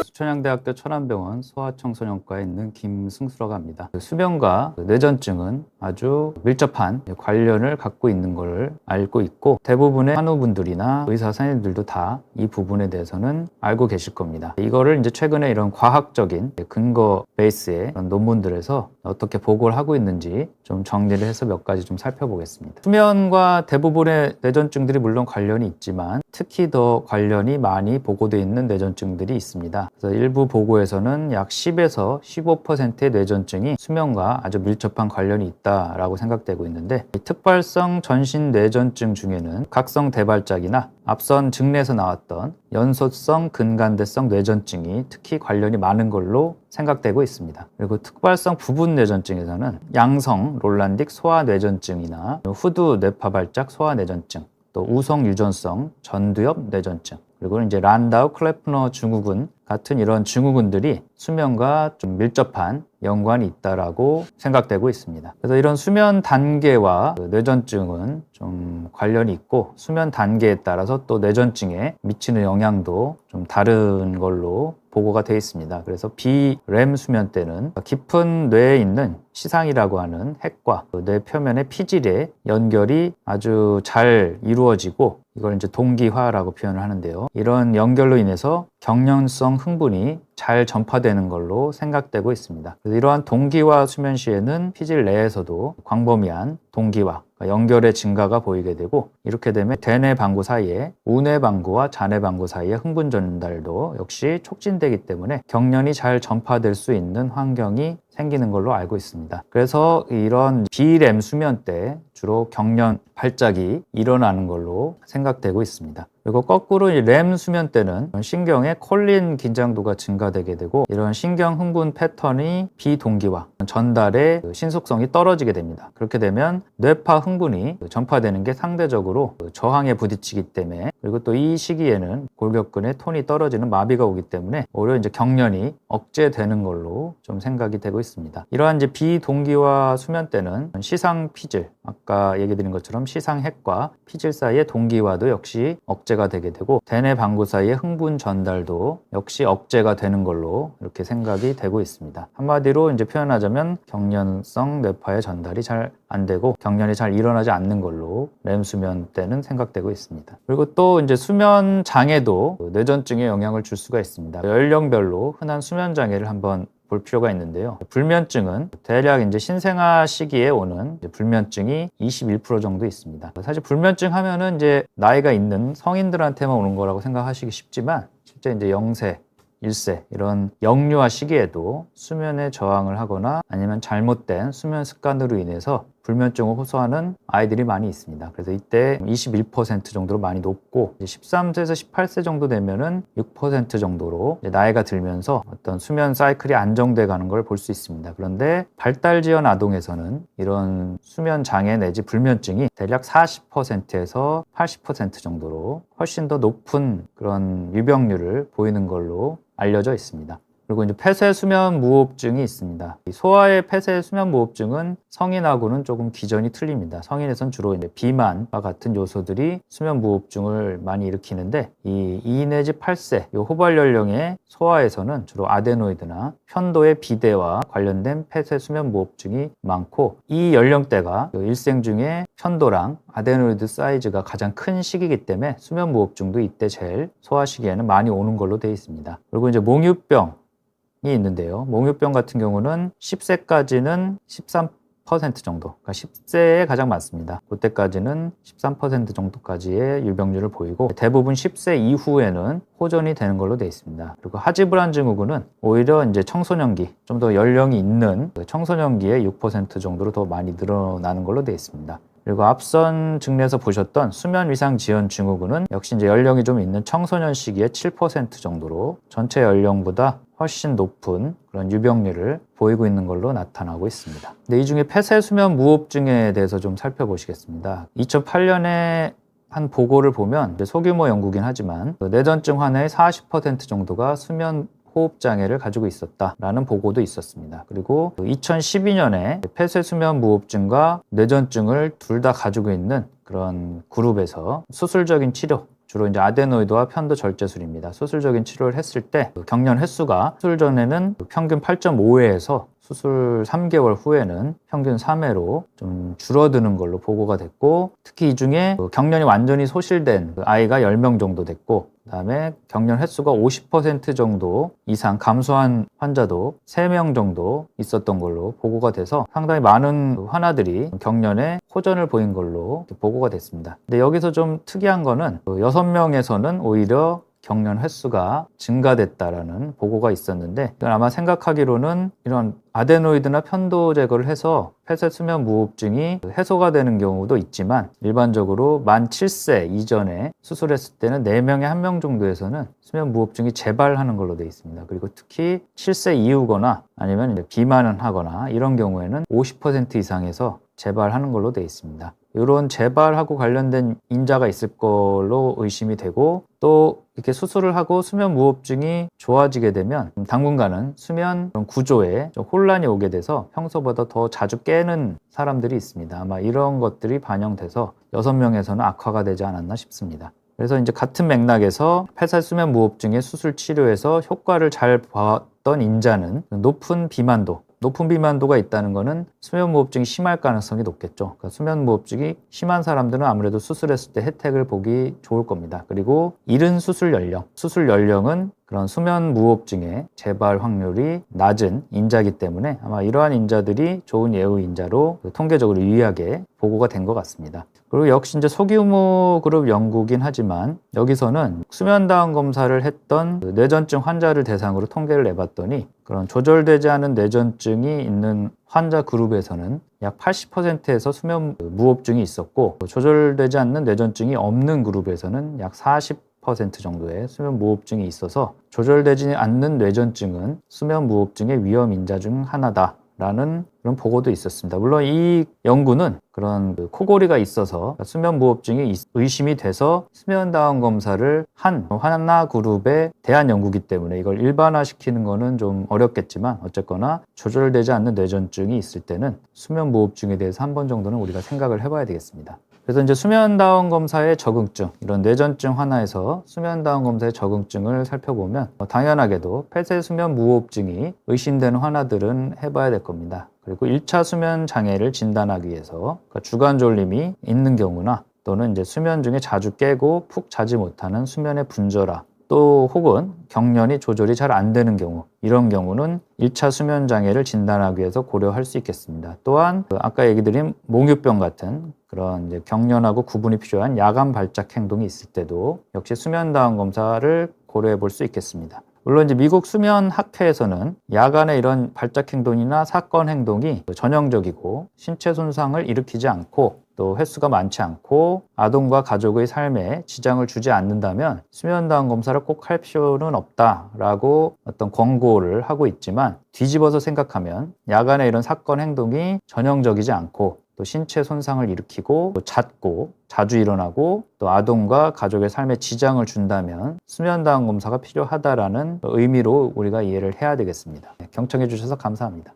수천양대학교 천안병원 소아청소년과에 있는 김승수라고 합니다. 수면과 뇌전증은 아주 밀접한 관련을 갖고 있는 걸 알고 있고, 대부분의 환우분들이나 의사 선생님들도 다 이 부분에 대해서는 알고 계실 겁니다. 이거를 이제 최근에 이런 과학적인 근거 베이스의 그런 논문들에서 어떻게 보고를 하고 있는지 좀 정리를 해서 몇 가지 좀 살펴보겠습니다. 수면과 대부분의 뇌전증들이 물론 관련이 있지만 특히 더 관련이 많이 보고되어 있는 뇌전증들이 있습니다. 그래서 일부 보고에서는 약 10에서 15%의 뇌전증이 수면과 아주 밀접한 관련이 있다라고 생각되고 있는데, 특발성 전신 뇌전증 중에는 각성 대발작이나 앞선 증례에서 나왔던 연소성 근간대성 뇌전증이 특히 관련이 많은 걸로 생각되고 있습니다. 그리고 특발성 부분 뇌전증에서는 양성 롤란딕 소아뇌전증이나 후두 뇌파발작 소아뇌전증, 또 우성 유전성 전두엽 뇌전증, 그리고 이제 란다우 클레프너 증후군 같은 이런 증후군들이 수면과 좀 밀접한 연관이 있다라고 생각되고 있습니다. 그래서 이런 수면 단계와 뇌전증은 좀 관련이 있고, 수면 단계에 따라서 또 뇌전증에 미치는 영향도 좀 다른 걸로 보고가 되어 있습니다. 그래서 비렘 수면 때는 깊은 뇌에 있는 시상이라고 하는 핵과 뇌 표면의 피질의 연결이 아주 잘 이루어지고, 이걸 이제 동기화라고 표현을 하는데요. 이런 연결로 인해서 경련성 흥분이 잘 전파되는 걸로 생각되고 있습니다. 그래서 이러한 동기화 수면 시에는 피질 내에서도 광범위한 동기화, 연결의 증가가 보이게 되고, 이렇게 되면 대뇌 방구 사이에 우뇌 방구와 자뇌 방구 사이의 흥분 전달도 역시 촉진되기 때문에 경련이 잘 전파될 수 있는 환경이 생기는 걸로 알고 있습니다. 그래서 이런 비렘 수면 때 주로 경련 발작이 일어나는 걸로 생각되고 있습니다. 그리고 거꾸로 이 렘 수면 때는 신경의 콜린 긴장도가 증가되게 되고, 이런 신경 흥분 패턴이 비동기화, 전달의 신속성이 떨어지게 됩니다. 그렇게 되면 뇌파 흥분이 전파되는 게 상대적으로 저항에 부딪히기 때문에, 그리고 또 이 시기에는 골격근의 톤이 떨어지는 마비가 오기 때문에 오히려 이제 경련이 억제되는 걸로 좀 생각이 되고 있습니다. 이러한 이제 비동기화 수면 때는 시상 피질, 아까 얘기 드린 것처럼 시상핵과 피질 사이의 동기화도 역시 억제가 되게 되고, 대뇌 방구 사이의 흥분 전달도 역시 억제가 되는 걸로 이렇게 생각이 되고 있습니다. 한마디로 이제 표현하자면 경련성 뇌파의 전달이 잘 안 되고 경련이 잘 일어나지 않는 걸로 렘 수면 때는 생각되고 있습니다. 그리고 또 이제 수면 장애도 뇌전증에 영향을 줄 수가 있습니다. 연령별로 흔한 수면 장애를 한번 볼 필요가 있는데요. 불면증은 대략 이제 신생아 시기에 오는 불면증이 21% 정도 있습니다. 사실 불면증 하면은 이제 나이가 있는 성인들한테만 오는 거라고 생각하시기 쉽지만, 실제 이제 0세, 1세 이런 영유아 시기에도 수면에 저항을 하거나 아니면 잘못된 수면 습관으로 인해서 불면증을 호소하는 아이들이 많이 있습니다. 그래서 이때 21% 정도로 많이 높고, 13세에서 18세 정도 되면은 6% 정도로 나이가 들면서 어떤 수면 사이클이 안정돼 가는 걸 볼 수 있습니다. 그런데 발달지연 아동에서는 이런 수면 장애 내지 불면증이 대략 40%에서 80% 정도로 훨씬 더 높은 그런 유병률을 보이는 걸로 알려져 있습니다. 그리고 이제 폐쇄 수면 무호흡증이 있습니다. 소아의 폐쇄 수면 무호흡증은 성인하고는 조금 기전이 틀립니다. 성인에선 주로 이제 비만과 같은 요소들이 수면 무호흡증을 많이 일으키는데, 이 2 내지 8세 이 호발 연령의 소아에서는 주로 아데노이드나 편도의 비대와 관련된 폐쇄 수면 무호흡증이 많고, 이 연령대가 일생 중에 편도랑 아데노이드 사이즈가 가장 큰 시기이기 때문에 수면 무호흡증도 이때 제일 소아 시기에는 많이 오는 걸로 되어 있습니다. 그리고 이제 몽유병 이 있는데요. 몽유병 같은 경우는 10세까지는 13% 정도, 그러니까 10세에 가장 많습니다. 그때까지는 13% 정도까지의 유병률을 보이고, 대부분 10세 이후에는 호전이 되는 걸로 되어 있습니다. 그리고 하지불안 증후군은 오히려 이제 청소년기, 좀 더 연령이 있는 청소년기에 6% 정도로 더 많이 늘어나는 걸로 되어 있습니다. 그리고 앞선 증례에서 보셨던 수면 위상 지연 증후군은 역시 이제 연령이 좀 있는 청소년 시기에 7% 정도로 전체 연령보다 훨씬 높은 그런 유병률을 보이고 있는 걸로 나타나고 있습니다. 근데 이 중에 폐쇄 수면 무호흡증에 대해서 좀 살펴보시겠습니다. 2008년에 한 보고를 보면 소규모 연구긴 하지만 뇌전증 환자의 40% 정도가 수면 호흡장애를 가지고 있었다라는 보고도 있었습니다. 그리고 2012년에 폐쇄수면무호흡증과 뇌전증을 둘 다 가지고 있는 그런 그룹에서 수술적인 치료, 주로 이제 아데노이드와 편도절제술입니다. 수술적인 치료를 했을 때 경련 횟수가 수술 전에는 평균 8.5회에서 수술 3개월 후에는 평균 3회로 좀 줄어드는 걸로 보고가 됐고, 특히 이 중에 경련이 완전히 소실된 아이가 10명 정도 됐고, 그다음에 경련 횟수가 50% 정도 이상 감소한 환자도 3명 정도 있었던 걸로 보고가 돼서 상당히 많은 환아들이 경련에 호전을 보인 걸로 보고가 됐습니다. 근데 여기서 좀 특이한 거는 6명에서는 오히려 경련 횟수가 증가됐다라는 보고가 있었는데, 이건 아마 생각하기로는 이런 아데노이드나 편도 제거를 해서 폐쇄수면무호흡증이 해소가 되는 경우도 있지만, 일반적으로 만 7세 이전에 수술했을 때는 4명에 1명 정도에서는 수면무호흡증이 재발하는 걸로 되어 있습니다. 그리고 특히 7세 이후거나 아니면 이제 비만을 하거나 이런 경우에는 50% 이상에서 재발하는 걸로 되어 있습니다. 이런 재발하고 관련된 인자가 있을 걸로 의심이 되고, 또 이렇게 수술을 하고 수면무호흡증이 좋아지게 되면 당분간은 수면 구조에 좀 혼란이 오게 돼서 평소보다 더 자주 깨는 사람들이 있습니다. 아마 이런 것들이 반영돼서 6명에서는 악화가 되지 않았나 싶습니다. 그래서 이제 같은 맥락에서 폐쇄수면무호흡증의 수술 치료에서 효과를 잘 봤던 인자는 높은 비만도가 있다는 것은 수면무호흡증이 심할 가능성이 높겠죠. 그러니까 수면무호흡증이 심한 사람들은 아무래도 수술했을 때 혜택을 보기 좋을 겁니다. 그리고 이른 수술 연령은 그런 수면무호흡증의 재발 확률이 낮은 인자이기 때문에 아마 이러한 인자들이 좋은 예후 인자로 통계적으로 유의하게 보고가 된 것 같습니다. 그리고 역시 이제 소규모 그룹 연구긴 하지만 여기서는 수면다운 검사를 했던 뇌전증 환자를 대상으로 통계를 내봤더니 그런 조절되지 않은 뇌전증이 있는 환자 그룹에서는 약 80%에서 수면 무호흡증이 있었고, 조절되지 않는 뇌전증이 없는 그룹에서는 약 40% 정도의 수면 무호흡증이 있어서 조절되지 않는 뇌전증은 수면 무호흡증의 위험 인자 중 하나다라는 그런 보고도 있었습니다. 물론 이 연구는 그런 코골이가 있어서 수면 무호흡증이 의심이 돼서 수면다운 검사를 한 환자 그룹에 대한 연구이기 때문에 이걸 일반화시키는 거는 좀 어렵겠지만, 어쨌거나 조절되지 않는 뇌전증이 있을 때는 수면 무호흡증에 대해서 한 번 정도는 우리가 생각을 해봐야 되겠습니다. 그래서 이제 수면다운 검사의 적응증, 이런 뇌전증 환아에서 수면다운 검사의 적응증을 살펴보면 당연하게도 폐쇄수면 무호흡증이 의심되는 환아들은 해봐야 될 겁니다. 그리고 1차 수면 장애를 진단하기 위해서 그러니까 주간 졸림이 있는 경우나, 또는 이제 수면 중에 자주 깨고 푹 자지 못하는 수면의 분절화, 또 혹은 경련이 조절이 잘 안 되는 경우, 이런 경우는 1차 수면 장애를 진단하기 위해서 고려할 수 있겠습니다. 또한 아까 얘기 드린 몽유병 같은 그런 이제 경련하고 구분이 필요한 야간 발작 행동이 있을 때도 역시 수면다운 검사를 고려해 볼 수 있겠습니다. 물론 이제 미국 수면학회에서는 야간에 이런 발작 행동이나 사건 행동이 전형적이고 신체 손상을 일으키지 않고 또 횟수가 많지 않고 아동과 가족의 삶에 지장을 주지 않는다면 수면다운 검사를 꼭 할 필요는 없다라고 어떤 권고를 하고 있지만, 뒤집어서 생각하면 야간에 이런 사건 행동이 전형적이지 않고 또 신체 손상을 일으키고 또 잦고 자주 일어나고 또 아동과 가족의 삶에 지장을 준다면 수면다운 검사가 필요하다라는 의미로 우리가 이해를 해야 되겠습니다. 경청해 주셔서 감사합니다.